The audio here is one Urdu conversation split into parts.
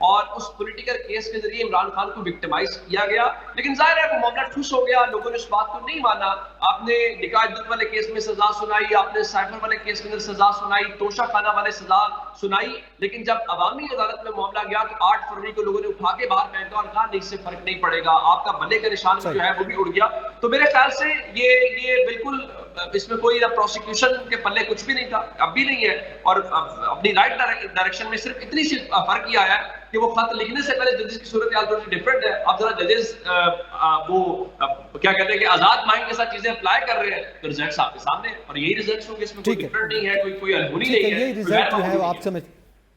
اور اس پولیٹیکل کیس کے ذریعے عمران خان کو وکٹمائز کیا گیا. لیکن ظاہر ہے وہ معاملہ ٹھوس ہو گیا, لوگوں نے اس بات کو نہیں مانا. آپ نے نکاح عدت والے کیس میں سزا سنائی, آپ نے سائفر والے کیس کے اندر سزا سنائی, توشہ خانہ والے سزا سنائی, لیکن جب عوامی عدالت میں معاملہ گیا تو 8 فروری کو لوگوں نے اٹھا کے باہر پھینکا اور کہا نہیں اس سے فرق نہیں پڑے گا, آپ کا بھلے کا نشان جو ہے وہ بھی اڑ گیا. تو میرے خیال سے یہ بالکل اس میں کوئی پروسیکیوشن کے پلے کچھ بھی نہیں تھا, اب بھی نہیں ہے. اور اپنی رائٹ ڈائریکشن میں صرف اتنی سی فرق یہ آیا کہ وہ خط لکھنے سے پہلے ججز کی صورتحال تھوڑی ڈفرنٹ ہے. اب ذرا ججز وہ کیا کہتے ہیں کہ آزاد مائنڈ کے ساتھ چیزیں اپلائی کر رہے ہیں, تو ریزلٹس آپ کے سامنے ہیں, اور یہی ریزلٹس ہوں گے, اس میں کوئی ڈفرنٹ نہیں ہے, کوئی انہونی نہیں ہے. یہی ریزلٹ جو ہے آپ سمجھ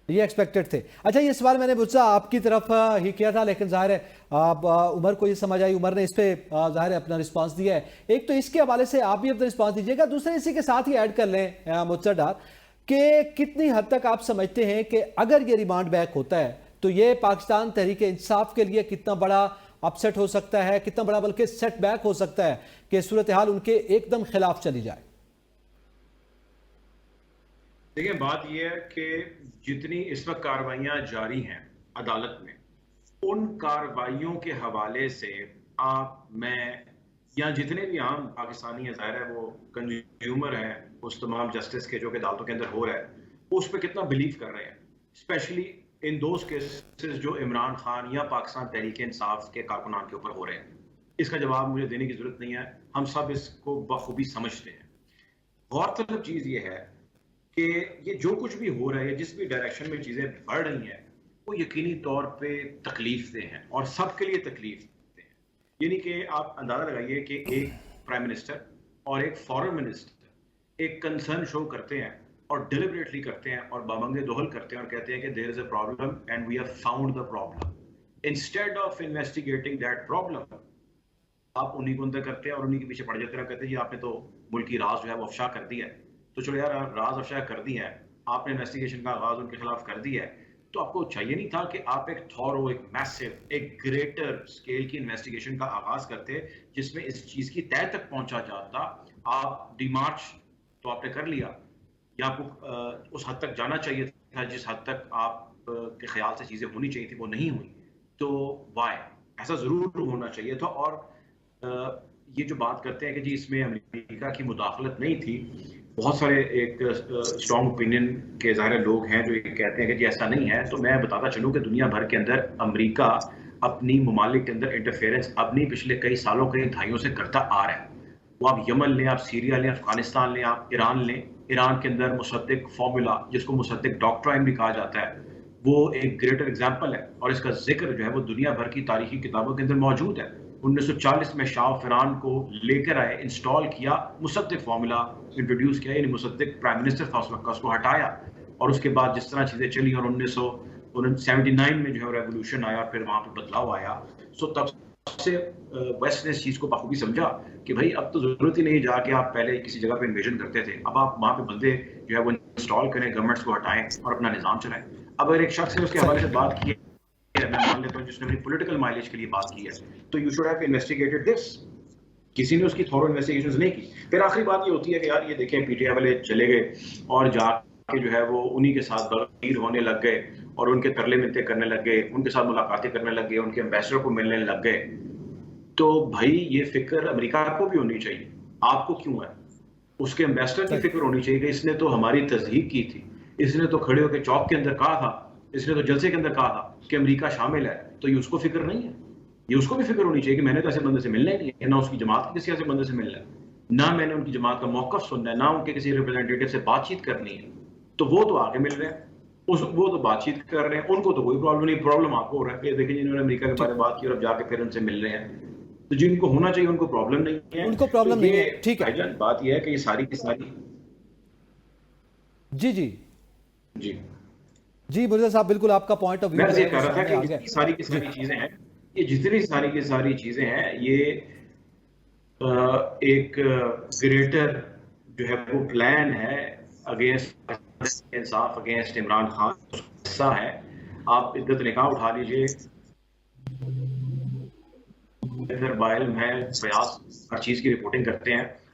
یہ ایکسپیکٹڈ تھے. اچھا, یہ سوال میں نے مجھ سے آپ کی طرف ہی کیا تھا, لیکن ظاہر ہے عمر کو یہ سمجھ آئی, عمر نے اس پہ ظاہر ہے اپنا رسپانس دیا ہے. ایک تو اس کے حوالے سے آپ بھی اپنا رسپانس دیجیے گا, دوسرے اسی کے ساتھ ہی ایڈ کر لیں مجھ ڈار کہ کتنی حد تک آپ سمجھتے ہیں کہ اگر یہ ریمانڈ بیک ہوتا ہے تو یہ پاکستان تحریک انصاف کے لیے کتنا بڑا اپ سیٹ ہو سکتا ہے, کتنا بڑا بلکہ سیٹ بیک ہو سکتا ہے کہ صورتحال ان کے ایک دم خلاف چلی جائے. دیکھیں, بات یہ ہے کہ جتنی اس وقت کارروائیاں جاری ہیں عدالت میں, ان کارروائیوں کے حوالے سے آپ, میں یا جتنے بھی عام پاکستانی ہیں, ظاہر ہے وہ کنزیومر ہیں اس تمام جسٹس کے جو کہ عدالتوں کے اندر ہو رہا ہے, اس پہ کتنا بلیو کر رہے ہیں, اسپیشلی ان دوز کیسز جو عمران خان یا پاکستان تحریک انصاف کے کارکنان کے اوپر ہو رہے ہیں. اس کا جواب مجھے دینے کی ضرورت نہیں ہے, ہم سب اس کو بخوبی سمجھتے ہیں. غور طلب چیز یہ ہے کہ یہ جو کچھ بھی ہو رہا ہے, جس بھی ڈائریکشن میں چیزیں بڑھ رہی ہیں, وہ یقینی طور پہ تکلیف دہ ہیں اور سب کے لیے تکلیف دہ ہیں. یعنی کہ آپ اندازہ لگائیے کہ ایک پرائم منسٹر اور ایک فارن منسٹر ایک کنسرن شو کرتے ہیں اور ڈیلیبریٹلی کرتے ہیں اور بامنگ دوہل کرتے ہیں اور کہتے ہیں کہ there is a problem and we have found the problem. Instead of investigating that problem, آپ انہی کو اندر کرتے ہیں اور انہی کے پیچھے پڑ جاتے ہیں, کہتے ہیں جی آپ نے تو ملک کی راز جو ہے وہ افشا کر دیا ہے. تو چلو یار, راز افشا کر دی ہے, آپ نے انویسٹیگیشن کا آغاز ان کے خلاف کر دیا ہے, تو آپ کو چاہیے نہیں تھا کہ آپ ایک تھورو, ایک میسو, ایک گریٹر اسکیل کی انویسٹیگیشن کا آغاز کرتے جس میں اس چیز کی تہہ تک پہنچا جاتا. آپ ڈی مارچ تو آپ نے کر لیا, یا آپ کو اس حد تک جانا چاہیے تھا جس حد تک آپ کے خیال سے چیزیں ہونی چاہیے تھی, وہ نہیں ہوئی. تو وائی, ایسا ضرور ہونا چاہیے تھا. اور یہ جو بات کرتے ہیں کہ جی اس میں امریکہ کی مداخلت نہیں تھی, بہت سارے ایک اسٹرانگ اوپینین کے ظاہر لوگ ہیں جو یہ کہتے ہیں کہ جی ایسا نہیں ہے. تو میں بتاتا چلوں کہ دنیا بھر کے اندر امریکہ اپنی ممالک کے اندر انٹرفیئرنس اپنی پچھلے کئی سالوں, کئی دہائیوں سے کرتا آ رہا ہے. وہ آپ یمن لیں, آپ سیریا لیں, افغانستان لیں, آپ ایران لیں. ایران کے اندر مصدق فارمولا, جس کو مصدق ڈاکٹرائن بھی کہا جاتا ہے, وہ ایک گریٹر ایگزامپل ہے, اور اس کا ذکر جو ہے وہ دنیا بھر کی تاریخی کتابوں کے اندر موجود ہے. 1940 میں شاہ فران کو لے کر آئے, انسٹال کیا, مصدق فارمولا انٹروڈیوس کیا, یعنی مصدق پرائم منسٹر تھا اس وقت, اس کو ہٹایا, اور اس کے بعد جس طرح چیزیں چلی اور 1979 میں جو ہے ریولوشن آیا, پھر وہاں پہ بدلاؤ آیا. سو تب سے ویسٹ نے اس چیز کو بخوبی سمجھا کہ بھائی اب تو ضرورت ہی نہیں جا کے آپ پہلے کسی جگہ پہ انویژن کرتے تھے, اب آپ وہاں پہ بندے جو ہے وہ انسٹال کریں, گورنمنٹس کو ہٹائیں اور اپنا نظام چلائیں. اب اگر ایک شخص نے اس کے حوالے سے بات کی ہے, میں مان لیتا ہوں جس نے اپنی پولیٹیکل مائلیج کے لیے بات کی ہے, تو یو شوڈ ہیو انویسٹیگیٹڈ دس. کسی نے اس کی تھورو انویسٹیگیشنز نہیں کی. پھر آخری بات یہ ہوتی ہے کہ یار یہ دیکھیں پی ٹی آئی والے چلے گئے اور جا کے جو ہے وہ انہی کے ساتھ بغیر ہونے لگ گئے اور ان کے ترلے منتیں کرنے لگ گئے, ان کے ساتھ ملاقاتیں کرنے لگ گئے, ان کے ایمبیسڈر کو ملنے لگ گئے. تو بھائی یہ فکر امریکہ کو بھی ہونی چاہیے, آپ کو کیوں ہے؟ اس کے ایمبیسڈر کی فکر ہونی چاہیے کہ اس نے تو ہماری تصدیق کی تھی, اس نے تو کھڑے ہو کے چوک کے اندر کہا تھا, اس نے تو جلسے کے اندر کہا تھا کہ امریکہ شامل ہے. تو یہ اس کو فکر نہیں ہے, یہ اس کو بھی فکر ہونی چاہیے کہ میں نے تو ایسے بندے سے ملنا ہی نہیں ہے, نہ اس کی جماعت کے کسی ایسے بندے سے ملنا ہے, نہ میں نے ان کی جماعت کا موقف سننا ہے, نہ ان کے کسی ریپرزینٹیٹیو سے بات چیت کرنی ہے. تو وہ تو آگے مل رہے ہیں, وہ تو بات چیت کر رہے ہیں, ان کو تو کوئی پرابلم نہیں. پرابلم آپ کو ہو رہا ہے کہ دیکھیں جنہوں نے امریکہ کے بارے میں بات کی اور اب جا کے پھر ان سے مل رہے ہیں. تو جن کو ہونا چاہیے ان کو پرابلم نہیں ہے, ان کو پرابلم نہیں ہے. ٹھیک ہے, بات یہ ہے کہ یہ ساری کی ساری جی مرزا صاحب بالکل آپ کا پوائنٹ آف ویو میں یہ کہہ رہا تھا کہ یہ ساری کی ساری چیزیں ہیں, یہ جتنی ساری کی ساری چیزیں ہیں, یہ ایک گریٹر جو ہے وہ پلان ہے اگینسٹ انصاف, اگینسٹ عمران خان حصہ ہے. آپ عدت نکاح اٹھا لیجئے, بائل میں فیاض ہر چیز کی رپورٹنگ کرتے ہیں,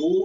2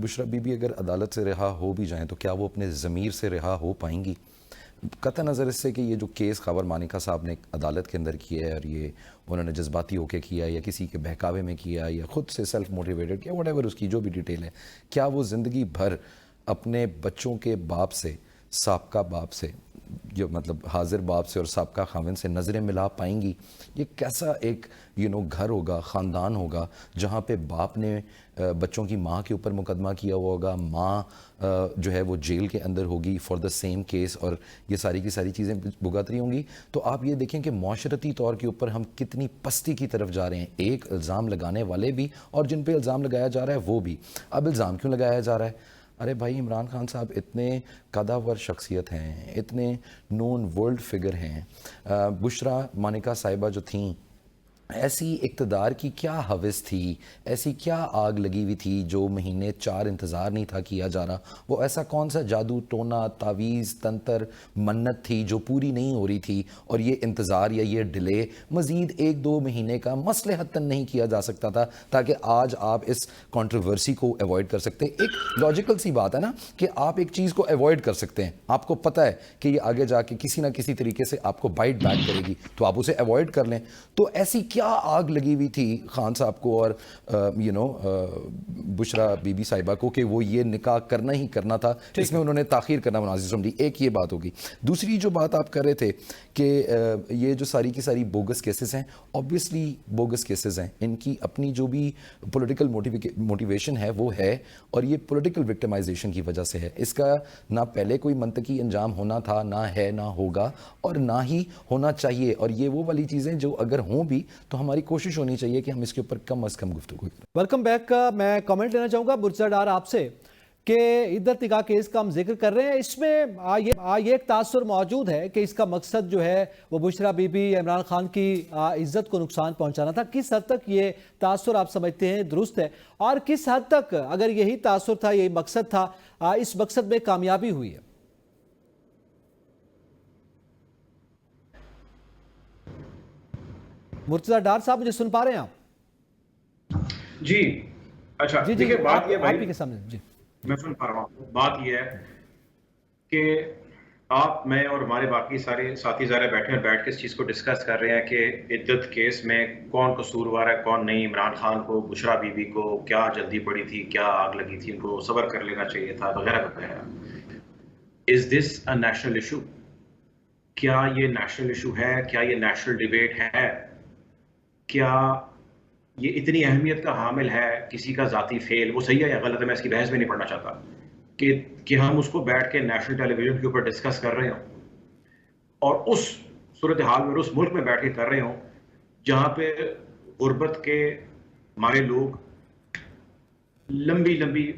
بشرا بی بی اگر عدالت سے رہا ہو بھی جائیں تو کیا وہ اپنے ضمیر سے رہا ہو پائیں گی؟ قطع نظر اس سے کہ یہ جو کیس خاور مانیکا صاحب نے عدالت کے اندر کیا ہے اور یہ انہوں نے جذباتی ہو کے کیا یا کسی کے بہکاوے میں کیا یا خود سے سیلف موٹیویٹڈ کیا، وٹ ایور اس کی جو بھی ڈیٹیل ہے، کیا وہ زندگی بھر اپنے بچوں کے باپ سے، سابقہ باپ سے، جو مطلب حاضر باپ سے اور سابقہ خاوند سے نظریں ملا پائیں گی؟ یہ کیسا ایک گھر ہوگا، خاندان ہوگا جہاں پہ باپ نے بچوں کی ماں کے اوپر مقدمہ کیا ہوا ہوگا، ماں جو ہے وہ جیل کے اندر ہوگی فار دا سیم کیس، اور یہ ساری کی ساری چیزیں بھگت رہی ہوں گی۔ تو آپ یہ دیکھیں کہ معاشرتی طور کے اوپر ہم کتنی پستی کی طرف جا رہے ہیں، ایک الزام لگانے والے بھی اور جن پہ الزام لگایا جا رہا ہے وہ بھی۔ اب الزام کیوں لگایا جا رہا ہے؟ ارے بھائی، عمران خان صاحب اتنے قداور شخصیت ہیں، اتنے نون ورلڈ فگر ہیں، بشرا مانیکا صاحبہ جو تھیں، ایسی اقتدار کی کیا ہوس تھی، ایسی کیا آگ لگی ہوئی تھی جو مہینے 4 انتظار نہیں تھا کیا جا رہا؟ وہ ایسا کون سا جادو ٹونا تعویذ تنتر منت تھی جو پوری نہیں ہو رہی تھی اور یہ انتظار یا یہ ڈیلے مزید 1-2 مہینے کا مصلحتاً نہیں کیا جا سکتا تھا تاکہ آج آپ اس کنٹروورسی کو ایوائڈ کر سکتے؟ ایک لاجیکل سی بات ہے نا کہ آپ ایک چیز کو ایوائڈ کر سکتے ہیں، آپ کو پتہ ہے کہ یہ آگے جا کے کسی نہ کسی طریقے سے آپ کو بائٹ بیک کرے گی تو آپ اسے ایوائڈ کر لیں۔ تو ایسی کیا آگ لگی ہوئی تھی خان صاحب کو اور بشرا بی بی صاحبہ کو کہ وہ یہ نکاح کرنا ہی کرنا تھا، اس میں انہوں نے تاخیر کرنا مناسب سمجھی؟ ایک یہ بات ہوگی۔ دوسری جو بات آپ کر رہے تھے کہ یہ جو ساری کی ساری بوگس کیسز ہیں، اوبویسلی بوگس کیسز ہیں، ان کی اپنی جو بھی پولیٹیکل موٹیویشن ہے وہ ہے، اور یہ پولیٹیکل وکٹمائزیشن کی وجہ سے ہے۔ اس کا نہ پہلے کوئی منطقی انجام ہونا تھا، نہ ہے، نہ ہوگا، اور نہ ہی ہونا چاہیے۔ اور یہ وہ والی چیزیں جو اگر ہوں بھی تو ہماری کوشش ہونی چاہیے کہ ہم اس کے اوپر کم از کم گفتگو کریں۔ Welcome back. میں کامنٹ لینا چاہوں گا مرتضیٰ ڈار آپ سے کہ عدت نکاح کیس کا ہم ذکر کر رہے ہیں، اس میں یہ ایک تاثر موجود ہے کہ اس کا مقصد جو ہے وہ بشرا بی بی عمران خان کی عزت کو نقصان پہنچانا تھا۔ کس حد تک یہ تاثر آپ سمجھتے ہیں درست ہے، اور کس حد تک اگر یہی تاثر تھا، یہی مقصد تھا، اس مقصد میں کامیابی ہوئی ہے؟ مرتضیٰ ڈار صاحب مجھے سن پا رہے ہیں آپ؟ جی اچھا، جی دیکھیں بات یہ آپ ہی کے سامنے، جی میں سن پا رہا ہوں۔ بات یہ ہے کہ آپ، میں اور ہمارے باقی سارے ساتھی ذرا بیٹھ کے اس چیز کو ڈسکس کر رہے ہیں کہ عدت کیس میں کون قصوروار ہے کون نہیں، عمران خان کو، بشرا بی بی کو کیا جلدی پڑی تھی، کیا آگ لگی تھی، ان کو صبر کر لینا چاہیے تھا، وغیرہ وغیرہ۔ از دس اے نیشنل ایشو؟ کیا یہ نیشنل ایشو ہے؟ کیا یہ نیشنل ڈیبیٹ ہے؟ کیا یہ اتنی اہمیت کا حامل ہے کسی کا ذاتی فیل؟ وہ صحیح ہے یا غلط ہے، میں اس کی بحث میں نہیں پڑھنا چاہتا، کہ ہم اس کو بیٹھ کے نیشنل ٹیلی ویژن کے اوپر ڈسکس کر رہے ہوں اور اس صورتحال میں اس ملک میں بیٹھ کے کر رہے ہوں جہاں پہ غربت کے ہمارے لوگ لمبی لمبی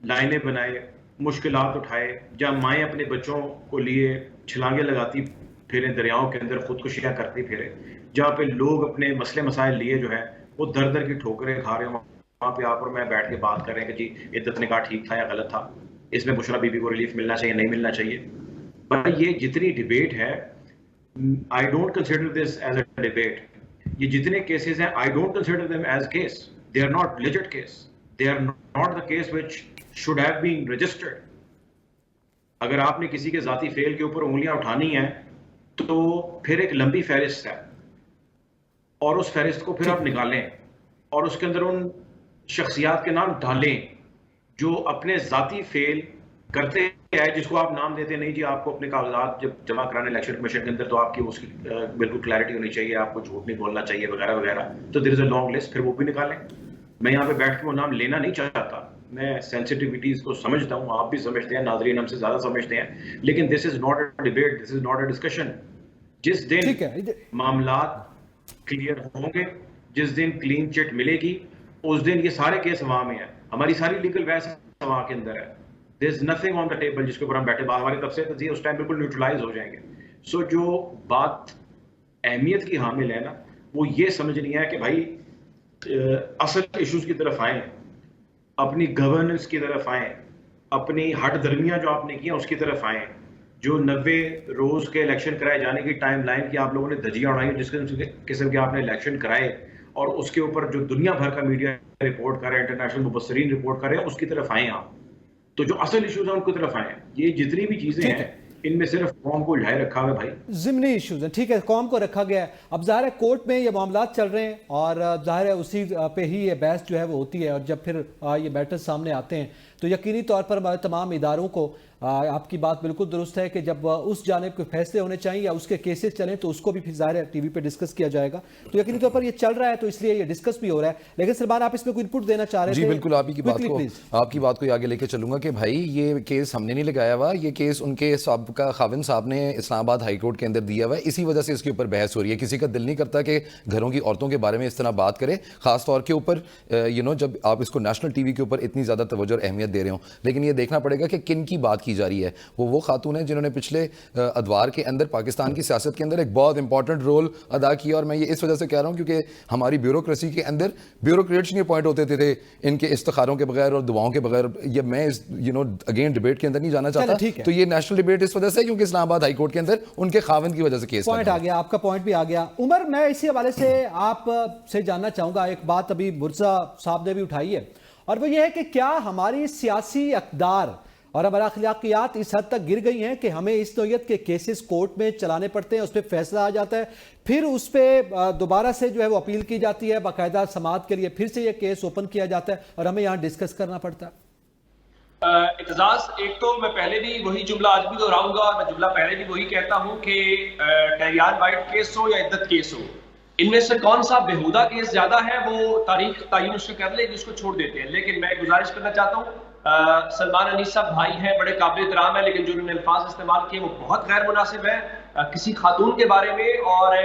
لائنیں بنائے، مشکلات اٹھائے، جہاں مائیں اپنے بچوں کو لیے چھلانگیں لگاتی پھریں دریاؤں کے اندر، خودکشیاں کرتی پھریں، جہاں پہ لوگ اپنے مسئلے مسائل لیے جو ہے وہ در در کی ٹھوکریں کھا رہے ہوں، وہاں پہ آپ اور میں بیٹھ کے بات کر رہے ہیں کہ جی عدت نکاح ٹھیک تھا یا غلط تھا، اس میں بشرا بی بی کو ریلیف ملنا چاہیے نہیں ملنا چاہیے۔ پر یہ جتنی ڈیبیٹ ہے، I don't consider this as a debate. یہ جتنے کیسز ہیں، I don't consider them as case, they are not legit case, they are not the case which should have been registered. اگر آپ نے کسی کے ذاتی فیل کے اوپر انگلیاں اٹھانی ہیں تو پھر ایک لمبی فہرست ہے، اور اس فہرست کو پھر آپ نکالیں اور اس کے اندر ان شخصیات کے نام ڈالیں جو اپنے ذاتی فیل کرتے ہیں، جس کو آپ نام دیتے نہیں جی آپ کو اپنے کاغذات جب جمع کرانے الیکشن کمیشن کے اندر تو آپ کی اس کی بالکل کلیئرٹی ہونی چاہیے، آپ کو جھوٹ نہیں بولنا چاہیے وغیرہ وغیرہ، تو دیر از اے لانگ لسٹ، پھر وہ بھی نکالیں۔ میں یہاں پہ بیٹھ کے وہ نام لینا نہیں چاہتا، میں سینسٹیوٹیز کو سمجھتا ہوں، آپ بھی سمجھتے ہیں، ناظرین ہم سے زیادہ سمجھتے ہیں، لیکن this is not a debate, this is not a discussion. جس دن معاملات کلیئر ہوں گے، جس دن کلین چٹ ملے گی، اس دن یہ سارے کیس ہوا میں ہیں، ہماری ساری لیگل بحث ہوا کے اندر ہے، دیر is nothing on the table جس کے اوپر ہم بیٹھے، ہماری تفصیل تجزیے اس ٹائم بالکل نیوٹرلائز ہو جائیں گے۔ سو جو بات اہمیت کی حامل ہے نا، وہ یہ سمجھنی ہے کہ بھائی اصل ایشوز کی طرف آئیں، اپنی گورننس کی طرف آئیں، اپنی ہٹ درمیاں جو آپ نے کی ہیں اس کی طرف آئیں۔ جو 90 روز کے الیکشن کرائے جانے کی ٹائم لائن کی آپ لوگوں نے دھجیاں اڑائی، جس قسم کے آپ نے الیکشن کرائے اور اس کے اوپر جو دنیا بھر کا میڈیا رپورٹ کر رہے ہیں, انٹرنیشنل مبصرین رپورٹ کر رہے ہیں, اس کی طرف آئیں آپ. تو جو اصل ایشوز ہیں ان کی طرف آئیں. یہ جتنی بھی چیزیں ہیں ان میں صرف قوم کو الجھائے رکھا ہوا ہے بھائی, ضمنی ایشوز ہیں. ٹھیک ہے, قوم کو رکھا گیا ہے. اب ظاہر ہے کورٹ میں یہ معاملات چل رہے ہیں اور ظاہر ہے اسی پہ ہی یہ بحث جو ہے وہ ہوتی ہے, اور جب پھر یہ میٹر سامنے آتے ہیں تو یقینی طور پر ہمارے تمام اداروں کو, آپ کی بات بالکل درست ہے کہ جب اس جانب کے فیصلے ہونے چاہیے یا اس کے کیسز چلیں تو اس کو بھی پھر ظاہر ہے ٹی وی پہ ڈسکس کیا جائے گا. تو یقینی طور پر یہ چل رہا ہے تو اس لیے یہ ڈسکس بھی ہو رہا ہے. لیکن سلمان, آپ اس میں کوئی انپٹ دینا چاہ رہے تھے؟ جی بالکل, آپ کی بات کو آگے لے کے چلوں گا کہ بھائی یہ کیس ہم نے نہیں لگایا ہوا, یہ کیس ان کے سابقہ خاوند صاحب نے اسلام آباد ہائی کورٹ کے اندر دیا ہوا ہے. اسی وجہ سے اس کے اوپر بحث ہو رہی ہے. کسی کا دل نہیں کرتا کہ گھروں کی عورتوں کے بارے میں اس طرح بات کرے, خاص طور کے اوپر جب آپ اس کو نیشنل ٹی وی کے اوپر اتنی زیادہ توجہ اور اہمیت دے رہے ہوں. لیکن یہ دیکھنا پڑے گا کہ کن کی بات کی جا رہی ہے. وہ خاتون ہیں جنہوں نے پچھلے ادوار کے اندر پاکستان کی سیاست کے اندر ایک بہت امپورٹنٹ رول ادا کیا, اور میں یہ اس وجہ سے کہہ رہا ہوں کیونکہ ہماری بیوروکریسی کے اندر بیوروکریٹس نہیں اپوائنٹ ہوتے تھے ان کے استخاروں کے بغیر اور دعاؤں کے بغیر. یہ میں اگین ڈبیٹ کے اندر نہیں جانا چاہتا, تو یہ نیشنل ڈبیٹ اس وجہ سے کیونکہ اسلام آباد ہائی کورٹ کے اندر ان کے خاوند کی وجہ سے کیس پوائنٹ آ گیا, آپ کا پوائنٹ بھی آ گیا. عمر, میں اسی حوالے سے آپ سے جاننا چاہوں گا, ایک بات ابھی مرزا صاحب نے بھی اٹھائی ہے, اور وہ یہ ہے کہ کیا ہماری سیاسی اقدار اور ہمارا اخلاقیات اس حد تک گر گئی ہیں کہ ہمیں اس نوعیت کے کیسز کورٹ میں چلانے پڑتے ہیں, اس پہ فیصلہ آ جاتا ہے, پھر اس پہ دوبارہ سے جو ہے وہ اپیل کی جاتی ہے, باقاعدہ سماعت کے لیے پھر سے یہ کیس اوپن کیا جاتا ہے اور ہمیں یہاں ڈسکس کرنا پڑتا ہے. اعتزاز, ایک تو میں پہلے بھی وہی جملہ آج بھی دہراؤں گا, اور میں جملہ پہلے بھی وہی کہتا ہوں کہ ٹیریان وائٹ کیس ہو یا عدت کیس ہو, ان میں سے کون سا بےہودہ کیس زیادہ ہے وہ تاریخ تعین اس سے کر لے, جس کو چھوڑ دیتے ہیں. لیکن میں گزارش کرنا چاہتا ہوں, سلمان انیس صاحب بھائی ہیں, بڑے قابل احترام ہیں, لیکن جو انہوں نے الفاظ استعمال کیے وہ بہت غیر مناسب ہے کسی خاتون کے بارے میں. اور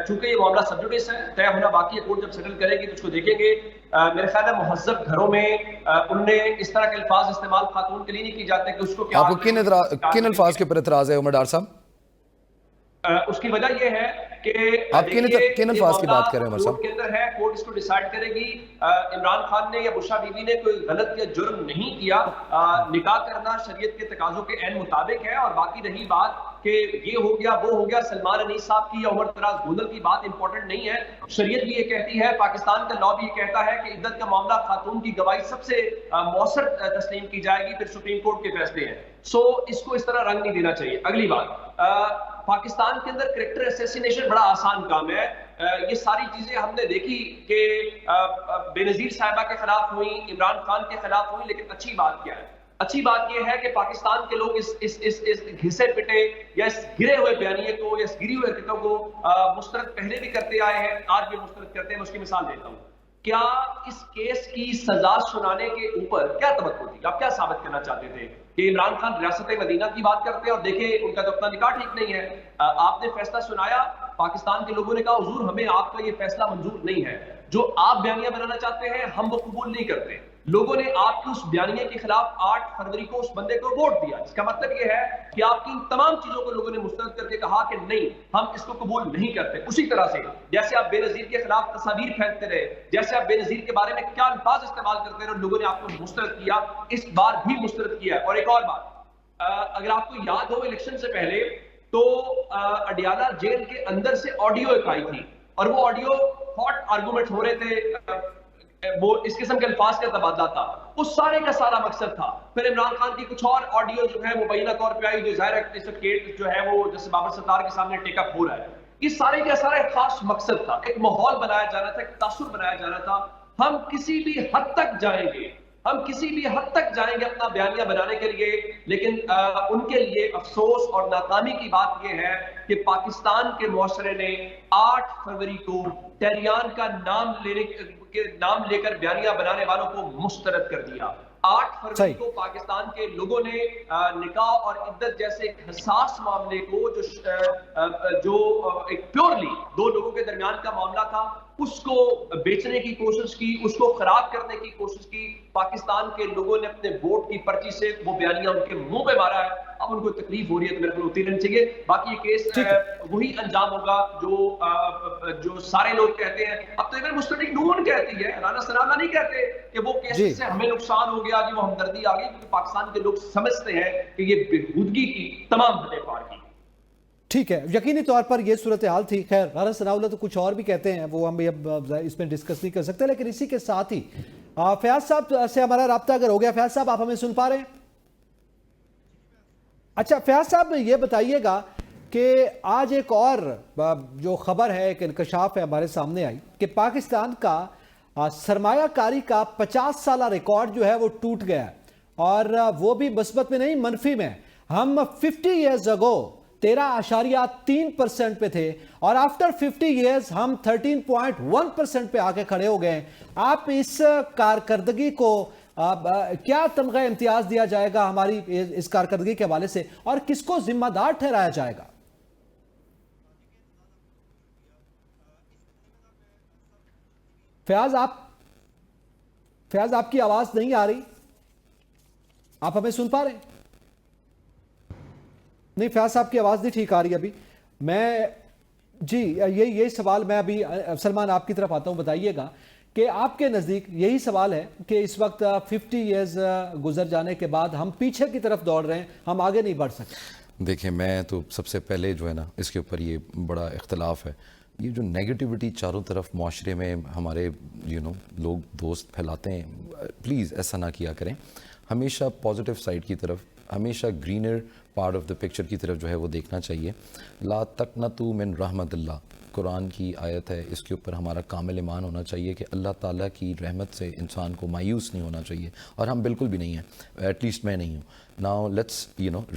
چونکہ یہ معاملہ سب جوڈیس ہے, طے ہونا باقی ہے, کورٹ جب سیٹل کرے گی تو اس کو دیکھیں گے. میرے خیال ہے مہذب گھروں میں ان نے اس طرح کے الفاظ استعمال خاتون کے لیے نہیں کی جاتے کہ اس کو آپ کو کن الفاظ کے اوپر اعتراض ہے عمر ڈار صاحب؟ اس کی وجہ یہ ہے کہ آپ کن الفاظ کی بات کر رہے ہیں عمر صاحب؟ کورٹ کے اندر ہے, کورٹ اس کو ڈیسائیڈ کرے گی. عمران خان نے یا بشرا بی بی نے کوئی غلط یا جرم نہیں کیا, نکاح کرنا شریعت کے تقاضوں کے عین مطابق ہے. اور باقی رہی بات کہ یہ ہو گیا وہ ہو گیا, سلمان انیس صاحب کی یا عمر دراز گودل کی بات امپورٹنٹ نہیں ہے. شریعت بھی یہ کہتی ہے, پاکستان کا لاء بھی یہ کہتا ہے کہ عدت کا معاملہ خاتون کی گواہی سب سے مؤثر تسلیم کی جائے گی, پھر سپریم کورٹ کے فیصلے ہیں. سو اس کو اس طرح رنگ نہیں دینا چاہیے. اگلی بات, پاکستان کے اندر کریکٹر اسیسینیشن بڑا آسان کام ہے. یہ ساری چیزیں ہم نے دیکھی کہ بے نظیر صاحبہ کے خلاف ہوئی, عمران خان کے خلاف ہوئی, لیکن اچھی بات کیا ہے؟ اچھی بات یہ ہے کہ پاکستان کے لوگ اس گھسے پٹے یا اس گرے ہوئے بیانیے کو یا اس گری ہوئے حرکتوں کو مسترد پہلے بھی کرتے آئے ہیں, آج بھی مسترد کرتے ہیں. میں اس کی مثال دیتا ہوں. کیا اس کیس کی سزا سنانے کے اوپر کیا توقع تھی؟ آپ کیا ثابت کرنا چاہتے تھے کہ عمران خان ریاست مدینہ کی بات کرتے ہیں اور دیکھیں ان کا تو اپنا نکاح ٹھیک نہیں ہے. آپ نے فیصلہ سنایا, پاکستان کے لوگوں نے کہا حضور ہمیں آپ کا یہ فیصلہ منظور نہیں ہے, جو آپ بیانیہ بنانا چاہتے ہیں ہم وہ قبول نہیں کرتے. لوگوں نے آپ کی اس بیانیے کے خلاف 8 فروری کو اس بندے کو ووٹ دیا, جس کا مطلب یہ ہے کہ آپ کی ان تمام چیزوں کو لوگوں نے مسترد کر کے کہا کہ نہیں ہم اس کو قبول نہیں کرتے. اسی طرح سے جیسے آپ بے نظیر کے خلاف تصاویر پھینکتے رہے, جیسے آپ بے نظیر کے بارے میں کیا الفاظ استعمال کرتے رہے, لوگوں نے آپ کو مسترد کیا, اس بار بھی مسترد کیا. اور ایک اور بات, اگر آپ کو یاد ہو الیکشن سے پہلے تو اڈیالہ جیل کے اندر سے آڈیو ایک آئی تھی, اور وہ آڈیو ہاٹ آرگومنٹ ہو رہے تھے, وہ اس قسم کے الفاظ کا تبادلہ تھا. اس سارے کا سارا مقصد تھا. پھر عمران خان کی کچھ اور آڈیو جو ہے مبینہ طور پہ آئی, جو ظاہر ہے اس کیس جو ہے وہ جیسے بابر ستار کے سامنے ٹیک اپ ہو رہا ہے. یہ سارے کا سارا ایک خاص مقصد تھا, ایک ماحول بنایا جانا تھا, ایک تاثر بنایا جانا تھا. ہم کسی بھی حد تک جائیں گے, ہم کسی بھی حد تک جائیں گے اپنا بیانیہ بنانے کے لیے, لیکن ان کے لیے افسوس اور ناکامی کی بات یہ ہے کہ پاکستان کے معاشرے نے 8 فروری کو ٹیریان کا نام لے کر بیانیہ بنانے والوں کو مسترد کر دیا. 8 فروری کو پاکستان کے لوگوں نے نکاح اور عدت جیسے ایک حساس معاملے کو جو ایک پیورلی 2 لوگوں کے درمیان کا معاملہ تھا, اس کو بیچنے کی کوشش کی, اس کو خراب کرنے کی کوشش کی. پاکستان کے لوگوں نے اپنے ووٹ کی پرچی سے وہ بیانیہ ان کے منہ پہ مارا ہے. اب ان کو تکلیف ہو رہی ہے تو میرے کو ہوتی رہنی چاہیے. باقی یہ کیس وہی انجام ہوگا جو سارے لوگ کہتے ہیں. اب تو ایون مستقل نون کہتی ہے, رانا ثناءاللہ نہیں کہتے کہ وہ کیس سے ہمیں نقصان ہو گیا جی, وہ ہمدردی آ گئی, کیونکہ پاکستان کے لوگ سمجھتے ہیں کہ یہ بےہودگی کی تمام حدیں پار کی. ٹھیک ہے, یقینی طور پر یہ صورتحال تھی. خیر غرض ثناءاللہ تو کچھ اور بھی کہتے ہیں, وہ ہم بھی اب اس میں ڈسکس نہیں کر سکتے, لیکن اسی کے ساتھ ہی فیاض صاحب سے ہمارا رابطہ اگر ہو گیا. فیاض صاحب آپ ہمیں سن پا رہے ہیں؟ اچھا فیاض صاحب یہ بتائیے گا کہ آج ایک اور جو خبر ہے, ایک انکشاف ہے ہمارے سامنے آئی کہ پاکستان کا سرمایہ کاری کا 50 سالہ ریکارڈ جو ہے وہ ٹوٹ گیا ہے, اور وہ بھی مثبت میں نہیں منفی میں. ہم 50 ایئرز اگو 13.3% پہ تھے, اور آفٹر 50 ایئرز ہم 13.1% پہ آ کے کھڑے ہو گئے. آپ اس کارکردگی کو کیا تمغہ امتیاز دیا جائے گا ہماری اس کارکردگی کے حوالے سے, اور کس کو ذمہ دار ٹھہرایا جائے گا؟ فیاض آپ کی آواز نہیں آ رہی, آپ ہمیں سن پا رہے ہیں؟ نہیں, فیاض صاحب کی آواز نہیں ٹھیک آ رہی ابھی. میں جی یہی سوال میں ابھی سلمان آپ کی طرف آتا ہوں. بتائیے گا کہ آپ کے نزدیک یہی سوال ہے کہ اس وقت 50 ایئرز گزر جانے کے بعد ہم پیچھے کی طرف دوڑ رہے ہیں, ہم آگے نہیں بڑھ سکتے. دیکھیں میں تو سب سے پہلے جو ہے نا اس کے اوپر یہ بڑا اختلاف ہے. یہ جو نیگیٹیوٹی چاروں طرف معاشرے میں ہمارے لوگ دوست پھیلاتے ہیں, پلیز ایسا نہ کیا کریں. ہمیشہ پازیٹیو سائڈ کی طرف, ہمیشہ greener part of the picture کی طرف جو ہے وہ دیکھنا چاہیے. لا تقنطوا من رحمت اللہ قرآن کی آیت ہے, اس کے اوپر ہمارا کامل ایمان ہونا چاہیے کہ اللہ تعالیٰ کی رحمت سے انسان کو مایوس نہیں ہونا چاہیے, اور ہم بالکل بھی نہیں ہیں, ایٹ لیسٹ میں نہیں ہوں. Now let's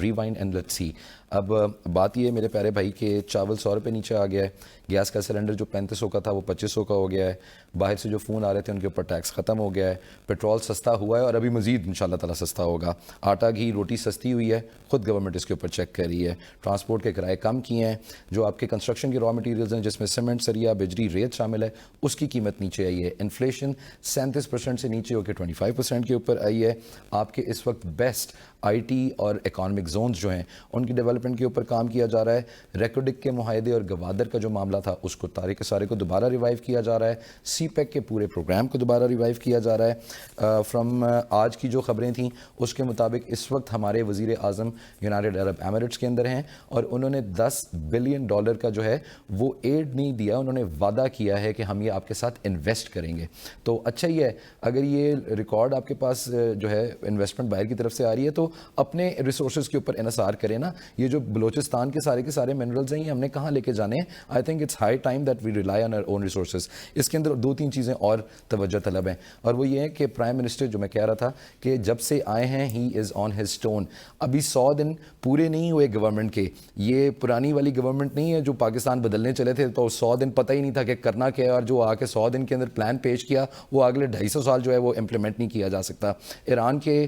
rewind and let's see. اب بات یہ ہے میرے پیارے بھائی کہ چاول 100 روپے نیچے آ گیا ہے, گیس کا سلنڈر جو 3500 کا تھا وہ 2500 کا ہو گیا ہے, باہر سے جو فون آ رہے تھے ان کے اوپر ٹیکس ختم ہو گیا ہے, پیٹرول سستا ہوا ہے اور ابھی مزید انشاءاللہ تعالیٰ سستا ہوگا, آٹا گھی روٹی سستی ہوئی ہے, خود گورنمنٹ اس کے اوپر چیک کر رہی ہے, ٹرانسپورٹ کے کرائے کم کیے ہیں, جو آپ کے کنسٹرکشن کے را مٹیریلز ہیں جس میں سیمنٹ, سریا, بجری, ریت شامل ہے, اس کی قیمت نیچے آئی ہے. انفلیشن 37% سے نیچے ہو کے 25% کے اوپر آئی ہے. آپ کے اس وقت بیسٹ آئی ٹی اور اکانومک زونز جو ہیں ان کی ڈیولپمنٹ کے اوپر کام کیا جا رہا ہے. ریکوڈک کے معاہدے اور گوادر کا جو معاملہ تھا اس کو تاریخ سارے کو دوبارہ ریوائیو کیا جا رہا ہے. سی پیک کے پورے پروگرام کو دوبارہ ریوائیو کیا جا رہا ہے. فرام آج کی جو خبریں تھیں اس کے مطابق اس وقت ہمارے وزیر اعظم یونائٹڈ عرب ایمریٹس کے اندر ہیں, اور انہوں نے $10 بلین کا جو ہے وہ ایڈ نہیں دیا, انہوں نے وعدہ کیا ہے کہ ہم یہ آپ کے ساتھ انویسٹ کریں گے. تو اچھا ہی ہے اگر یہ ریکارڈ آپ کے پاس جو ہے انویسٹمنٹ باہر کی طرف سے آ رہی ہے تو اپنے ریسورسز کے اوپر انحصار کریں نا. یہ جو بلوچستان کے سارے منرلز ہیں یہ ہم نے کہاں لے کے جانے ہیں؟ I think it's high time that we rely on our own resources. اس کے اندر 2-3 چیزیں اور توجہ طلب ہیں, اور وہ یہ ہے کہ پرائم منسٹر جو میں کہہ رہا تھا کہ جب سے آئے ہیں ہی از آن ہز ٹون. ابھی 100 دن پورے نہیں ہوئے گورنمنٹ کے, یہ پرانی والی گورنمنٹ نہیں ہے جو پاکستان بدلنے چلے تھے تو 100 دن پتہ ہی نہیں تھا کہ کرنا کیا ہے, اور جو آ کے 100 دن کے اندر پلان پیش کیا وہ اگلے 250 سال جو ہے وہ امپلیمنٹ نہیں کیا جا سکتا. ایران کے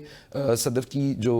صدر کی جو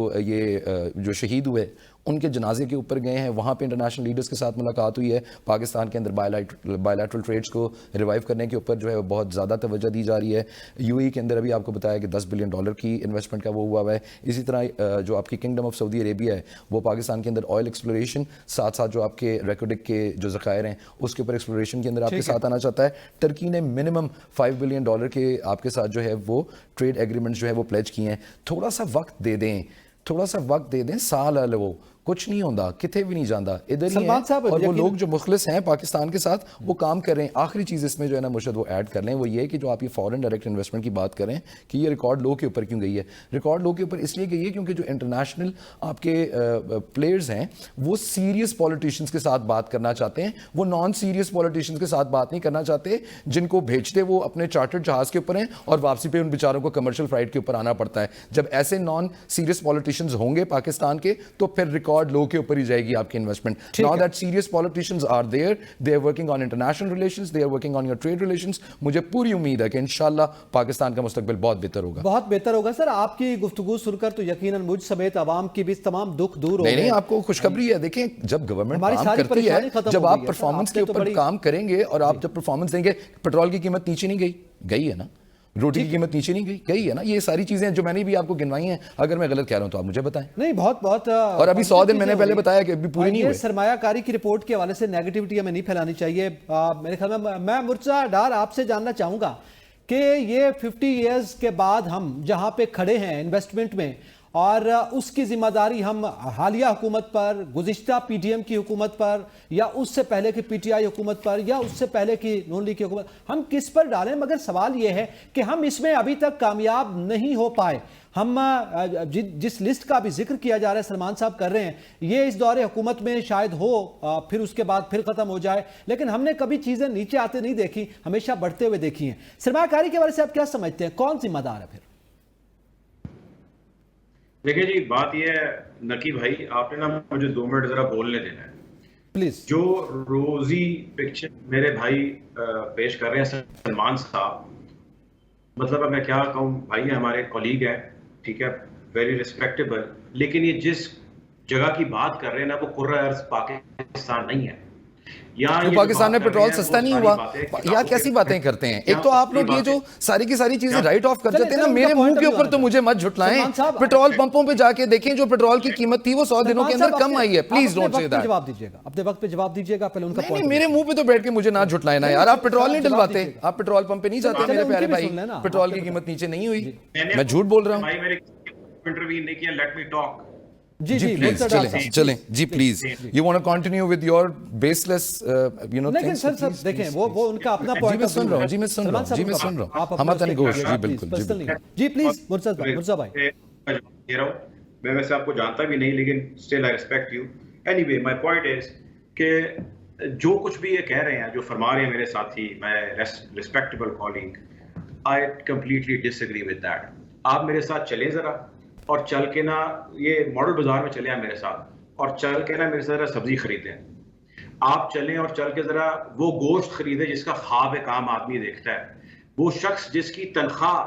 شہید ہوئے ان کے جنازے کے اوپر گئے ہیں, وہاں پہ انٹرنیشنل لیڈرز کے ساتھ ملاقات ہوئی ہے. پاکستان کے اندر بائیلیٹرل ٹریڈز کو ریوائیو کرنے کے اوپر جو ہے بہت زیادہ توجہ دی جا رہی ہے. یو اے کے اندر ابھی آپ کو بتایا کہ $10 بلین کی انویسٹمنٹ کا وہ ہوا ہے. اسی طرح جو آپ کی کنگڈم آف سعودی عربیہ ہے وہ پاکستان کے اندر آئل ایکسپلوریشن ساتھ جو آپ کے ریکوڈک کے جو ذخائر ہیں اس کے اوپر ایکسپلوریشن کے اندر آپ کے ساتھ آنا چاہتا ہے. ٹرکی نے منیمم $5 بلین کے آپ کے ساتھ جو ہے وہ ٹریڈ ایگریمنٹ جو ہے وہ پلیج کیے ہیں. تھوڑا سا وقت دے دیں, سال ہے وہ کچھ نہیں ہوتا, کتنے بھی نہیں جانا, ادھر ہی ہے. اور وہ لوگ جو مخلص ہیں پاکستان کے ساتھ وہ کام کر رہے ہیں. آخری چیز اس میں جو ہے نا مرشد وہ ایڈ کر لیں, وہ یہ ہے کہ جو آپ یہ فورن ڈائریکٹ انویسٹمنٹ کی بات کریں کہ یہ ریکارڈ لو کے اوپر کیوں گئی ہے. ریکارڈ لو کے اوپر اس لیے گئی ہے کیونکہ جو انٹرنیشنل آپ کے پلیئرز ہیں وہ سیریس پولیٹیشنز کے ساتھ بات کرنا چاہتے ہیں, وہ نان سیریس پولیٹیشنز کے ساتھ بات نہیں کرنا چاہتے جن کو بھیجتے وہ اپنے چارٹرڈ جہاز کے اوپر ہیں اور واپسی پہ ان بیچاروں کو کمرشل فلائٹ کے اوپر آنا پڑتا ہے. جب ایسے نان سیریس پولیٹیشنز ہوں گے پاکستان کے تو پھر ریکارڈ لو کے اوپر ہی جائے گی آپ کی investment. Now that serious politicians are there, they are working on international relations, they are working on your trade relations. مجھے پوری امید ہے کہ انشاءاللہ پاکستان کا مستقبل بہت بہتر ہوگا. بہت بہتر ہوگا سر. آپ کی گفتگو سن کر تو یقیناً مجھ سمیت عوام کی بھی تمام دکھ دور ہو گئے. نہیں آپ کو خوشخبری ہے. دیکھیں جب گورنمنٹ کام کرتی ہے, جب آپ پرفارمنس کے اوپر کام کریں گے اور آپ جب پرفارمنس دیں گے, پیٹرول کی قیمت نیچے نہیں گئی ہے نا, روٹی کی قیمت نیچے نہیں گئی ہے نا. یہ ساری چیزیں جو میں نے بھی آپ کو گنوائی ہیں, اگر میں غلط کہہ رہا ہوں تو آپ مجھے بتائیں. نہیں بہت اور ابھی 100 دن میں نے پہلے بتایا کہ ابھی پوری نہیں ہوئی. سرمایہ کاری کی رپورٹ کے حوالے سے نیگیٹیوٹی ہمیں نہیں پھیلانی چاہیے. میرے خیال میں مرتضیٰ ڈار آپ سے جاننا چاہوں گا کہ یہ 50 ایئرز کے بعد ہم جہاں پہ کھڑے ہیں انویسٹمنٹ میں, اور اس کی ذمہ داری ہم حالیہ حکومت پر، گزشتہ پی ڈی ایم کی حکومت پر، یا اس سے پہلے کی پی ٹی آئی حکومت پر، یا اس سے پہلے کی نون لیگ کی حکومت، ہم کس پر ڈالیں؟ مگر سوال یہ ہے کہ ہم اس میں ابھی تک کامیاب نہیں ہو پائے. ہم جس لسٹ کا بھی ذکر کیا جا رہا ہے، سلمان صاحب کر رہے ہیں، یہ اس دور حکومت میں شاید ہو، پھر اس کے بعد پھر ختم ہو جائے، لیکن ہم نے کبھی چیزیں نیچے آتے نہیں دیکھی، ہمیشہ بڑھتے ہوئے دیکھی ہیں. سرمایہ کاری کے بارے سے آپ کیا سمجھتے ہیں؟ کون ذمہ دار ہے پھر؟ دیکھیں جی، بات یہ ہے نکی بھائی، آپ نے نا مجھے 2 منٹ ذرا بولنے دینا ہے پلیز. جو روزی پکچر میرے بھائی پیش کر رہے ہیں سلمان صاحب، مطلب اب میں کیا کہوں بھائی، ہمارے کولیگ ہیں، ٹھیک ہے، ویری ریسپیکٹیبل، لیکن یہ جس جگہ کی بات کر رہے ہیں نا وہ قرۂ ارض پاکستان نہیں ہے. پاکستان میں پیٹرول سستا نہیں ہوا یار، کیسی باتیں کرتے ہیں؟ ایک تو آپ لوگ یہ جو ساری کی ساری چیزیں رائٹ آف کر دیتے ہیں نا، میرے منہ کے اوپر تو مجھے مت جھٹلائیں. پیٹرول پمپوں پہ جا کے دیکھیں، جو پیٹرول کی قیمت تھی وہ 100 دنوں کے اندر کم آئی ہے. Please don't say that. جواب دیجیے گا، اپنے وقت پہ جواب دیجیے گا. پہلے ان کا نہیں، میرے منہ پہ تو بیٹھ کے مجھے نہ جھٹلائیں نا یار. آپ پیٹرول نہیں ڈلواتے، آپ پیٹرول پمپ پہ نہیں جاتے میرے پیارے بھائی. پیٹرول کی قیمت نیچے نہیں ہوئی، میں جھوٹ بول رہا ہوں. بھائی میرے انٹروین نہیں کیا، لیٹ می ٹاک. جی چلیں جی please. You want to continue with your baseless لیکن سر دیکھیں وہ ان کا اپنا پوائنٹ. جی میں سن رہا ہوں. ہم آتا نہیں گوش. جی بالکل جی پلیز مرزا بھائی. میں ویسے آپ کو جانتا بھی نہیں، لیکن still I respect you. Anyway, my point is کہ جو کچھ بھی یہ کہہ رہے ہیں، جو فرما رہے ہیں میرے ساتھی، میں respectable colleague, I completely disagree with that. آپ میرے ساتھ چلیں ذرا، اور چل کے نا یہ ماڈل بازار میں چلے ہیں میرے ساتھ، اور چل کے نا میرے ساتھ ذرا سبزی خریدیں. آپ چلیں اور چل کے ذرا وہ گوشت خریدیں جس کا خواب ایک عام آدمی دیکھتا ہے. وہ شخص جس کی تنخواہ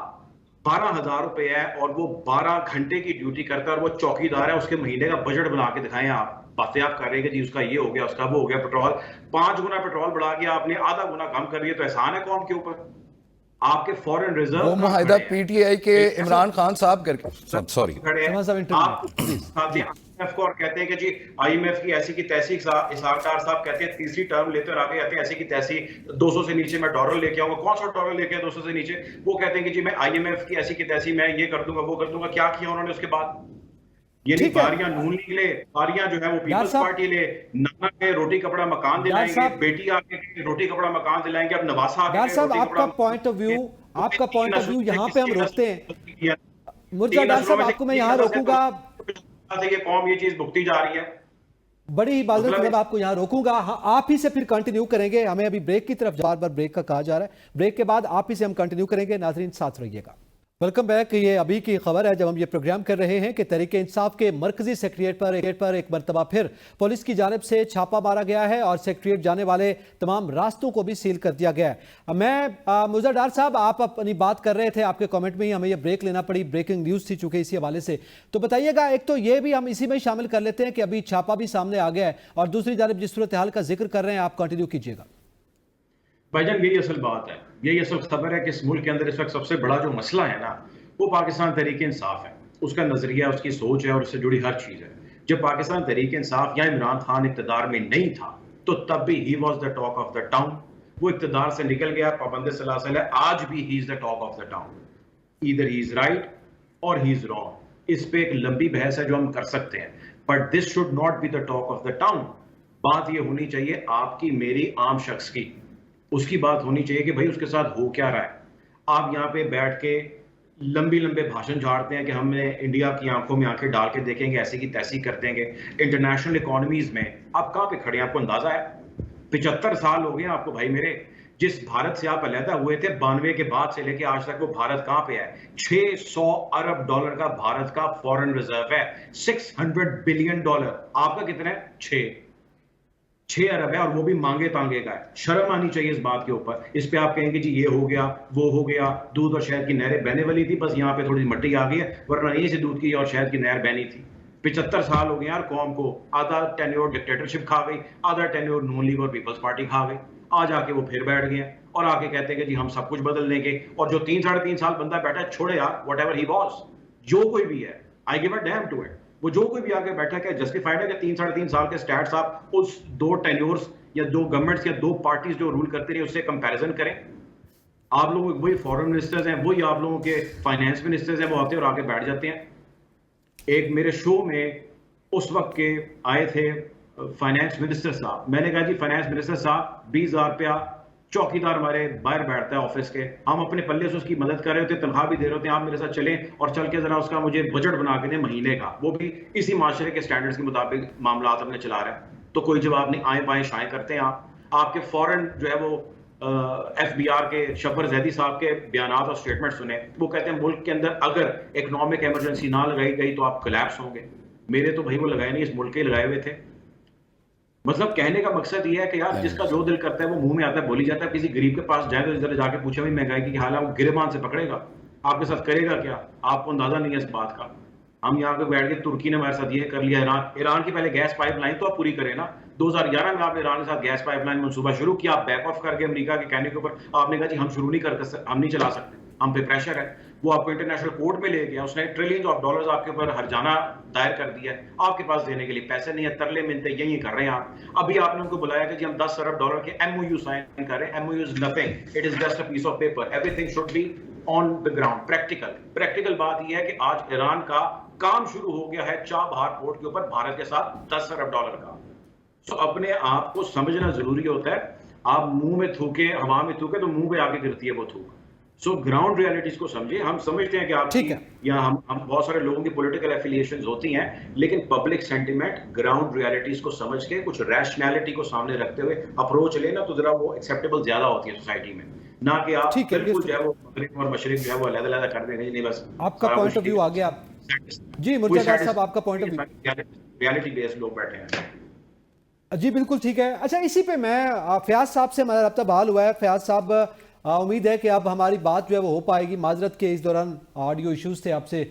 12,000 روپے ہے اور وہ 12 گھنٹے کی ڈیوٹی کرتا ہے اور وہ چوکی دار ہے، اس کے مہینے کا بجٹ بنا کے دکھائیں. آپ باتیں آپ کر رہے ہیں کہ جی اس کا یہ ہو گیا، اس کا وہ ہو گیا. پیٹرول 5 گنا پیٹرول بڑھا کے آپ نے آدھا گنا کم کر دیا، تو احسان ہے قوم کے اوپر. آپ کے فورن ریزرو وہ معاہدہ پی ٹی آئی کے عمران خان صاحب کر کے سوری آپ کو کہتے ہیں کہ جی آئی ایم ایف کی ایسی کی تیسی. اسحاق ڈار صاحب کہتے ہیں تیسری ٹرم لیتے اور آگے کہتے ہیں ایسی کی تیسی 200 سے نیچے میں ڈالر لے کے آؤں گا. کون سا ڈالر لے کے 200 سے نیچے؟ وہ کہتے ہیں کہ جی میں آئی ایم ایف کی ایسی کی تیسی میں یہ کر دوں گا، وہ کر دوں گا. کیا کیا انہوں نے اس کے بعد؟ یعنی باریاں نون لیگ لے، باریاں جو ہے وہ پیپلز پارٹی لے. نانا کے روٹی کپڑا مکان دلائیں گے، بیٹی آ کے روٹی کپڑا مکان دلائیں گے. اب نواسا ڈار صاحب آپ کا پوائنٹ آف ویو یہاں پہ ہم روکتے ہیں. مرزا ڈار صاحب آپ کو میں یہاں روکوں گا. یہ قوم یہ چیز بھگتی جا رہی ہے. بڑی ہی معذرت میں آپ کو یہاں روکوں گا. آپ ہی سے پھر کنٹینیو کریں گے. ہمیں ابھی بریک کی طرف بار بار بریک کا کہا جا رہا ہے. بریک کے بعد آپ ہی سے ہم کنٹینیو کریں گے. ناظرین ساتھ رہیے گا. Welcome back. یہ ابھی کی خبر ہے جب ہم یہ پروگرام کر رہے ہیں کہ تحریک انصاف کے مرکزی سیکریٹریٹ پر ایک مرتبہ پھر پولیس کی جانب سے چھاپا مارا گیا ہے اور سیکریٹریٹ جانے والے تمام راستوں کو بھی سیل کر دیا گیا ہے. میں مرزا ڈار صاحب آپ اپنی بات کر رہے تھے، آپ کے کامنٹ میں ہی ہمیں یہ بریک لینا پڑی. بریکنگ نیوز تھی چونکہ اسی حوالے سے، تو بتائیے گا. ایک تو یہ بھی ہم اسی میں شامل کر لیتے ہیں کہ ابھی چھاپا بھی سامنے آ گیا ہے، اور دوسری جانب جس صورتحال کا ذکر کر رہے ہیں آپ کنٹینیو کیجیے گا. بھائی جان یہی اصل بات ہے، یہی اصل خبر ہے کہ اس ملک کے اندر اس وقت سب سے بڑا جو مسئلہ ہے نا وہ پاکستان تحریک انصاف ہے. اس کا نظریہ، اس کی سوچ ہے اور اس سے جڑی ہر چیز ہے. جب پاکستان تحریک انصاف یا عمران خان اقتدار میں نہیں تھا تو تب بھی he was the talk of the town. وہ اقتدار سے نکل گیا، پابند سلاسل ہے. آج بھی he is the talk of the town. Either he is right or he is wrong. اس پہ ایک لمبی بحث ہے جو ہم کر سکتے ہیں، but this should not be the talk of the town. بات یہ ہونی چاہیے آپ کی، میری، عام شخص کی. اس کی بات ہونی چاہیے کہ بھائی اس کے ساتھ ہو کیا رہا ہے. آپ یہاں پہ بیٹھ کے لمبے بھاشن جھاڑتے ہیں کہ ہم نے انڈیا کی آنکھوں میں آنکھیں ڈال کے دیکھیں گے، ایسی کی تیسی کر دیں گے. انٹرنیشنل اکانومیز میں آپ کہاں پہ کھڑے ہیں؟ آپ کو اندازہ ہے 75 سال ہو گئے ہیں آپ کو بھائی میرے. جس بھارت سے آپ علیحدہ ہوئے تھے 92 کے بعد سے لے کے آج تک، وہ بھارت کہاں پہ ہے؟ 600 ارب ڈالر کا بھارت کا فورن ریزرو ہے. 600 بلین ڈالر. آپ کا کتنا ہے؟ 6 ارب ہے، اور وہ بھی مانگے تانگے کا ہے. شرم آنی چاہیے اس بات کے اوپر. اس پہ آپ کہیں گے جی یہ ہو گیا، وہ ہو گیا. دودھ اور شہد کی نہریں بہنے والی تھی، بس یہاں پہ تھوڑی مٹی آ گئی ہے، ورنہ یہیں سے دودھ کی اور شہد کی نہر بہنی تھی. 75 سال ہو گئے یار قوم کو. آدھا ٹینیور ڈکٹیٹرشپ کھا گئی، آدھا ٹینیور نون لیگ اور پیپلز پارٹی کھا گئی. آج آ کے وہ پھر بیٹھ گئے اور آ کے کہتے ہیں کہ جی ہم سب کچھ بدل دیں گے. اور جو 3-3.5 سال بندہ بیٹھا ہے، چھوڑے یار، واٹ ایور ہی واز، جو کوئی بھی ہے، I give a damn to it. وہ جو کوئی بھی آگے بیٹھا ہے، جسٹیفائڈ ہے کہ 3-3.5 سال کے سٹیٹس آپ اس 2 ٹینیورز یا 2 گورنمنٹس یا 2 پارٹیز جو رول کرتے رہے اس سے کمپیریزن کریں. آپ لوگ وہی فورن منسٹرز ہیں، وہی آپ لوگوں کے فائنینس منسٹرز ہیں، وہ آتے ہیں اور آگے بیٹھ جاتے ہیں. ایک میرے شو میں اس وقت کے آئے تھے فائنانس منسٹر صاحب. میں نے کہا جی فائنانس منسٹر صاحب 20,000 روپیہ چوکیدار ہمارے باہر بیٹھتا ہے آفس کے, ہم اپنے پلے سے اس کی مدد کر رہے ہوتے ہیں, تنخواہ بھی دے رہے ہوتے ہیں, آپ میرے ساتھ چلیں اور چل کے ذرا اس کا مجھے بجٹ بنا کے دیں مہینے کا, وہ بھی اسی معاشرے کے سٹینڈرڈز کے مطابق معاملات ہم نے چلا رہے ہیں. تو کوئی جواب نہیں, آئیں بائیں شائیں کرتے ہیں آپ کے فوراً جو ہے وہ ایف بی آر کے شبر زیدی صاحب کے بیانات اور سٹیٹمنٹ سنیں, وہ کہتے ہیں ملک کے اندر اگر اکنامک ایمرجنسی نہ لگائی گئی تو آپ کلیپس ہوں گے. میرے تو بھائی وہ لگائے نہیں, اس ملک کے لگائے ہوئے تھے. مطلب کہنے کا مقصد یہ ہے کہ یار جس کا جو دل کرتا ہے وہ منہ میں آتا ہے بولی جاتا ہے. کسی غریب کے پاس جائے تو ادھر جا کے پوچھے بھی مہنگائی کی حال ہے, وہ گریبان سے پکڑے گا, آپ کے ساتھ کرے گا کیا, آپ کو اندازہ نہیں ہے اس بات کا. ہم یہاں پہ بیٹھ کے ترکی نے ہمارے ساتھ یہ کر لیا, ایران کی پہلے گیس پائپ لائن تو آپ پوری کریں نا. 2011 میں آپ نے ایران کے ساتھ گیس پائپ لائن منصوبہ شروع کیا, آپ بیک آف کر کے امریکہ کے کہنے کے اوپر آپ نے کہا جی ہم شروع نہیں ہم نہیں چلا سکتے, ہم پہ پریشر ہے. وہ آپ کو انٹرنیشنل کورٹ میں لے گیا, اس نے ٹریلینز آف ڈالرز آپ کے اوپر ہرجانہ دائر کر دیا ہے, آپ کے پاس دینے کے لیے پیسے نہیں ہے, ترلے منتے یہی کر رہے ہیں آپ. ابھی آپ نے ان کو بلایا کہ جی ہم 10 ارب ڈالر کے ایم او یو سائن کر رہے ہیں. M O U is nothing, it is just a piece of paper. Everything should be on the ground, practical بات یہ ہے کہ آج ایران کا کام شروع ہو گیا ہے چابہار پورٹ کے اوپر بھارت کے ساتھ 10 ارب ڈالر کا. سو اپنے آپ کو سمجھنا ضروری ہوتا ہے. آپ منہ میں تھوکے, ہوا میں تھوکے تو منہ پہ آ کے گرتی ہے وہ تھوک. سو گراؤنڈ ریالٹیز کو سمجھے. ہم سمجھتے ہیں کہ آپ کی یا ہم بہت سارے لوگوں کی پولیٹیکل ایفیلیشنز ہوتی ہیں, لیکن پبلک سینٹیمنٹ گراؤنڈ ریالٹیز کو سمجھ کے کچھ ریشنلٹی کو سامنے رکھتے ہوئے اپروچ لینا تو ذرا وہ ایکسیپٹیبل زیادہ ہوتی ہے سوسائٹی میں, نہ کہ آپ بالکل جو ہے وہ مغرب اور مشرق جو ہے وہ علیحدہ کر دیں گے. نہیں بس آپ کا پوائنٹ آف ویو آ گیا. جی مرتضیٰ صاحب آپ کا پوائنٹ آف ویو, ریالٹی بیس لوگ بیٹھے ہیں. جی بالکل ٹھیک ہے. اچھا اسی پہ میں فیاض صاحب سے ہمارا رابطہ بحال ہوا ہے. فیاض صاحب امید ہے کہ اب ہماری بات جو ہے وہ ہو پائے گی. معذرت کے اس دوران آڈیو ایشوز تھے, آپ سے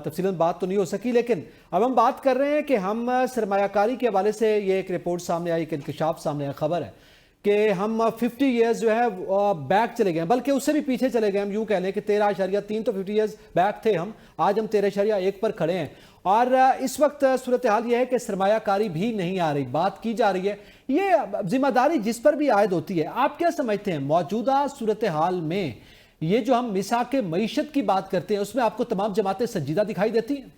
تفصیلاً بات تو نہیں ہو سکی, لیکن اب ہم بات کر رہے ہیں کہ ہم سرمایہ کاری کے حوالے سے یہ ایک رپورٹ سامنے آئی, ایک انکشاف سامنے آیا, خبر ہے کہ ہم 50 ایئرز جو ہے بیک چلے گئے ہیں, بلکہ اس سے بھی پیچھے چلے گئے. ہم یوں کہہ لیں کہ 13.3 تو 50 ایئرز بیک تھے ہم, آج ہم 13.1 پر کھڑے ہیں. اور اس وقت صورتحال یہ ہے کہ سرمایہ کاری بھی نہیں آ رہی. بات کی جا رہی ہے, یہ ذمہ داری جس پر بھی عائد ہوتی ہے. آپ کیا سمجھتے ہیں موجودہ صورتحال میں یہ جو ہم مساق معیشت کی بات کرتے ہیں اس میں آپ کو تمام جماعتیں سنجیدہ دکھائی دیتی ہیں؟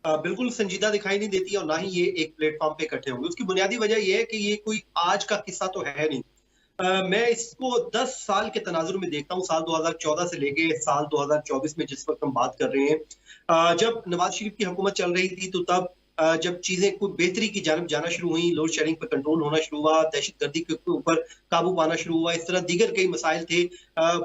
بالکل سنجیدہ دکھائی نہیں دیتی, اور نہ ہی یہ ایک پلیٹ فارم پہ اکٹھے ہوں گے. اس کی بنیادی وجہ یہ ہے کہ یہ کوئی آج کا قصہ تو ہے نہیں. میں اس کو 10 سال کے تناظر میں دیکھتا ہوں, سال 2014 سے لے کے سال 2024 میں جس وقت ہم بات کر رہے ہیں. جب نواز شریف کی حکومت چل رہی تھی تو تب جب چیزیں کوئی بہتری کی جانب جانا شروع ہوئیں, لوڈ شیڈنگ پر کنٹرول ہونا شروع ہوا, دہشت گردی کے اوپر قابو پانا شروع ہوا, اس طرح دیگر کئی مسائل تھے,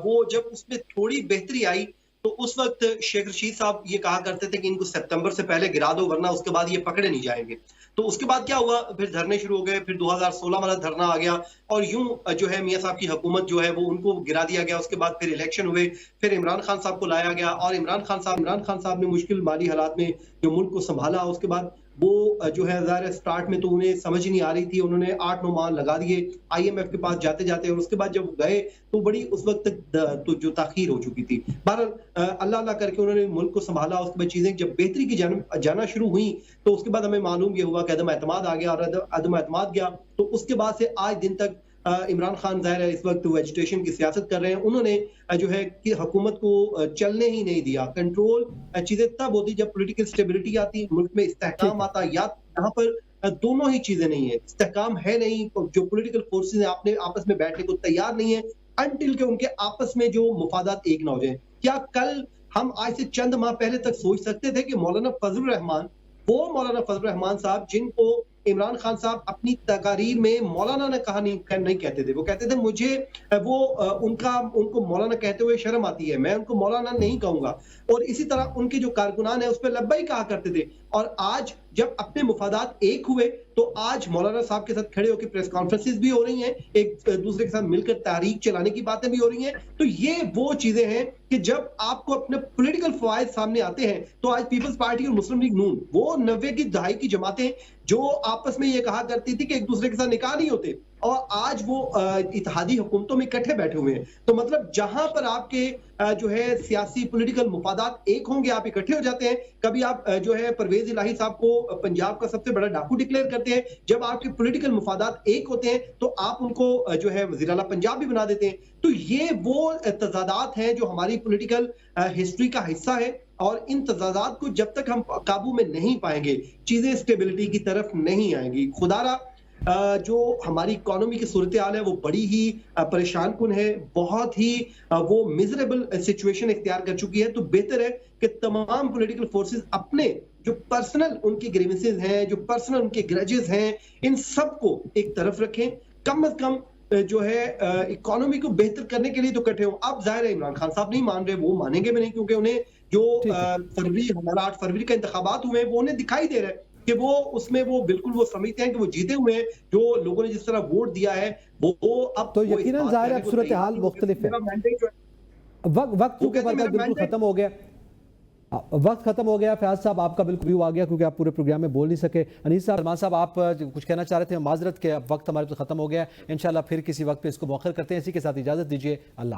وہ جب اس میں تھوڑی بہتری آئی تو اس وقت شیخ رشید صاحب یہ کہا کرتے تھے کہ ان کو سپتمبر سے پہلے گرا دو ورنہ اس کے بعد یہ پکڑے نہیں جائیں گے. تو اس کے بعد کیا ہوا, پھر دھرنے شروع ہو گئے, پھر 2016 والا دھرنا آ گیا, اور یوں جو ہے میاں صاحب کی حکومت جو ہے وہ ان کو گرا دیا گیا. اس کے بعد پھر الیکشن ہوئے, پھر عمران خان صاحب کو لایا گیا, اور عمران خان صاحب نے مشکل مالی حالات میں جو ملک کو سنبھالا. اس کے بعد وہ جو ہے ظاہر سٹارٹ میں تو انہیں سمجھ نہیں آ رہی تھی, انہوں نے 8-9 ماہ لگا دیے آئی ایم ایف کے پاس جاتے جاتے, اور اس کے بعد جب گئے تو بڑی اس وقت تک تو جو تاخیر ہو چکی تھی. بہرحال اللہ کر کے انہوں نے ملک کو سنبھالا. اس کے بعد چیزیں جب بہتری کی جانب جانا شروع ہوئیں تو اس کے بعد ہمیں معلوم یہ ہوا کہ عدم اعتماد آ گیا, اور عدم اعتماد گیا تو اس کے بعد سے آج دن تک عمران خان ظاہر ہے اس وقت وہ ایجوٹیشن کی سیاست کر رہے ہیں. انہوں نے جو ہے کہ حکومت کو چلنے ہی نہیں دیا. کنٹرول چیزیں تب ہوتی جب پولیٹیکل سٹیبلٹی آتی, ملک میں استحکام آتا. یہاں پر دونوں ہی چیزیں نہیں ہیں, استحکام ہے نہیں, جو پولیٹیکل فورسز ہیں اپنے آپس میں بیٹھنے کو تیار نہیں ہے انٹل کہ ان کے آپس میں جو مفادات ایک نہ ہو جائیں. کیا کل ہم آج سے چند ماہ پہلے تک سوچ سکتے تھے کہ مولانا فضل الرحمان صاحب جن کو عمران خان صاحب اپنی تقاریر میں مولانا نے کہا نہیں کہتے تھے, وہ کہتے تھے مجھے وہ ان کو مولانا کہتے ہوئے شرم آتی ہے, میں ان کو مولانا نہیں کہوں گا, اور اسی طرح ان کے جو کارکنان ہیں اس پہ لبیک کہا کرتے تھے. اور آج جب اپنے مفادات ایک ہوئے تو آج مولانا صاحب کے ساتھ کھڑے ہو کے پریس کانفرنسز بھی ہو رہی ہیں, ایک دوسرے کے ساتھ مل کر تحریک چلانے کی باتیں بھی ہو رہی ہیں. تو یہ وہ چیزیں ہیں کہ جب آپ کو اپنے پولیٹیکل فوائد سامنے آتے ہیں تو آج پیپلز پارٹی اور مسلم لیگ نون وہ 90 کی دہائی کی جماعتیں جو آپس میں یہ کہا کرتی تھی کہ ایک دوسرے کے ساتھ نکاح نہیں ہوتے, اور آج وہ اتحادی حکومتوں میں اکٹھے بیٹھے ہوئے ہیں. تو مطلب جہاں پر آپ کے جو ہے سیاسی پولیٹیکل مفادات ایک ہوں گے آپ اکٹھے ہو جاتے ہیں. کبھی آپ جو ہے پرویز الہی صاحب کو پنجاب کا سب سے بڑا ڈاکو ڈکلیئر کرتے ہیں. جب آپ کے پولیٹیکل مفادات ایک ہوتے ہیں تو آپ ان کو جو ہے وزیر اعلیٰ پنجاب بھی بنا دیتے ہیں. تو یہ وہ تضادات ہیں جو ہماری پولیٹیکل ہسٹری کا حصہ ہے, اور ان تضادات کو جب تک ہم قابو میں نہیں پائیں گے چیزیں اسٹیبلٹی کی طرف نہیں آئیں گی. خدا را جو ہماری اکانومی کی صورتحال ہے وہ بڑی ہی پریشان کن ہے, بہت ہی وہ میزریبل سچویشن اختیار کر چکی ہے. تو بہتر ہے کہ تمام پولیٹیکل فورسز اپنے جو پرسنل ان کی گریونسز ہیں, جو پرسنل ان کے گرجز ہیں, ان سب کو ایک طرف رکھیں. کم از کم جو ہے اکانومی کو بہتر کرنے کے لیے تو کٹھے ہوں. اب ظاہر ہے عمران خان صاحب نہیں مان رہے, وہ مانیں گے بھی نہیں, کیونکہ انہیں جو فروری ہمارا 8 فروری کا انتخابات ہوئے ہیں وہ انہیں دکھائی دے رہا ہے کہ وہ اس میں وہ بالکل وہ سمجھتے ہیں کہ وہ جیتے ہوئے ہیں. جو لوگوں نے جس طرح ووٹ دیا ہے وہ اب تو یقیناً ظاہر ہے صورتحال مختلف ہے. وقت چونکہ بالکل ختم ہو گیا, وقت ختم ہو گیا. فیاض صاحب آپ کا بالکل ویو آ گیا کیونکہ آپ پورے پروگرام میں بول نہیں سکے. انیس صاحب, سلمان صاحب, آپ کچھ کہنا چاہ رہے تھے, معذرت کہ وقت ہمارے تو ختم ہو گیا. انشاءاللہ پھر کسی وقت پہ اس کو مؤخر کرتے ہیں. اسی کے ساتھ اجازت دیجیے. اللہ